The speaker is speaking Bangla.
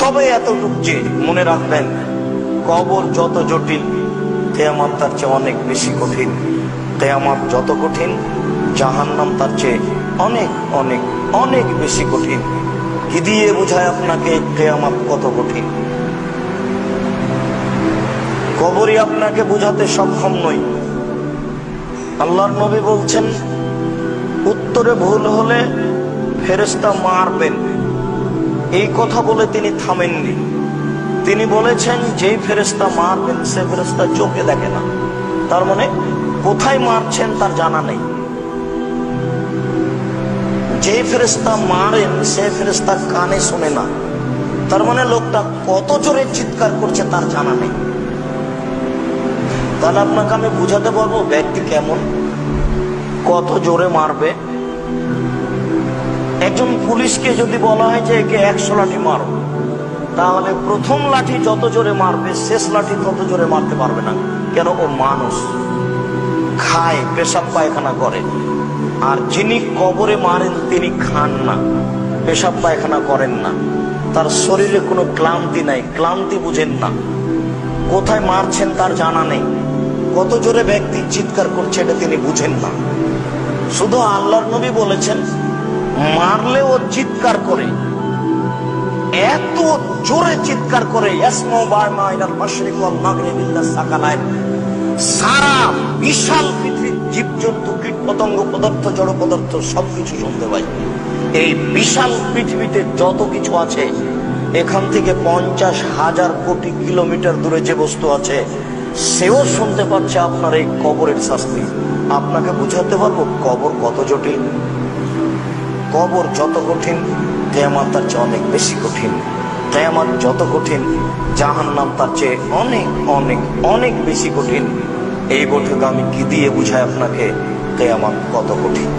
তবে এতটুক যে মনে রাখবেন, কবর যত জটিল, কিয়ামত তার চেয়ে অনেক বেশি কঠিন। কিয়ামত যত কঠিন, জাহান্নাম তার চেয়ে অনেক অনেক অনেক বেশি কঠিন। কি দিয়ে বোঝায় আপনাকে কিয়ামত কত কঠিন? কবরই আপনাকে বোঝাতে সক্ষম নই। আল্লাহর নবী বলছেন, উত্তরে ভুল হলে ফেরেশতা মারবেন। এই কথা বলে তিনি থামেননি। তিনি বলেছেন, যেই ফেরেশতা মারবেন সে ফেরেশতা চোখে দেখে না। তার মানে কোথায় মারছেন তার জানা নেই। যে ফেরেশতা মারেন সে ফেরেশতা কানে শোনে না। তার মানে লোকটা কত জোরে চিৎকার করছে তার জানা নেই। তাহলে আপনাকে আমি বুঝাতে পারবো ব্যক্তি কেমন, কত জোরে মারবে। একজন পুলিশকে যদি বলা হয় যে একে 100 লাঠি মারো, তাহলে প্রথম লাঠি যত জোরে মারবে শেষ লাঠি তত জোরে মারতে পারবে না। কেন? ও মানুষ, খায়, পেশাব পায়খানা করে। আর যিনি কবরে মারেন তিনি খান না, পেশাব পায়খানা করেন না, তার শরীরে কোনো ক্লান্তি নাই, ক্লান্তি বুঝেন না। কোথায় মারছেন তার জানা নেই, কত জোরে ব্যক্তি চিৎকার করছে এটা তিনি বুঝেন না। শুধু আল্লাহর নবী বলেছেন, মারলে ও চিৎকার করে, এত জোরে চিৎকার করে, সারা বিশাল পৃথিবীর জীবজন্তু, কীট পতঙ্গ, পদার্থ, জড় পদার্থ সবকিছু শুনতে পাই। এই বিশাল পৃথিবীতে যত কিছু আছে, এখান থেকে 50,000 কোটি কিলোমিটার দূরে যে বস্তু আছে সেও শুনতে পাচ্ছে আপনার এই কবরের শাস্তি। আপনাকে বুঝাতে পারবো কবর কত জটিল। কবর যত কঠিন, কিয়ামত তার চেয়ে অনেক বেশি কঠিন। কিয়ামত যত কঠিন, জাহান্নাম তার চেয়ে অনেক অনেক অনেক বেশি কঠিন। এই বৈঠকে আমি কি দিয়ে বুঝাই আপনাকে কিয়ামত কত কঠিন?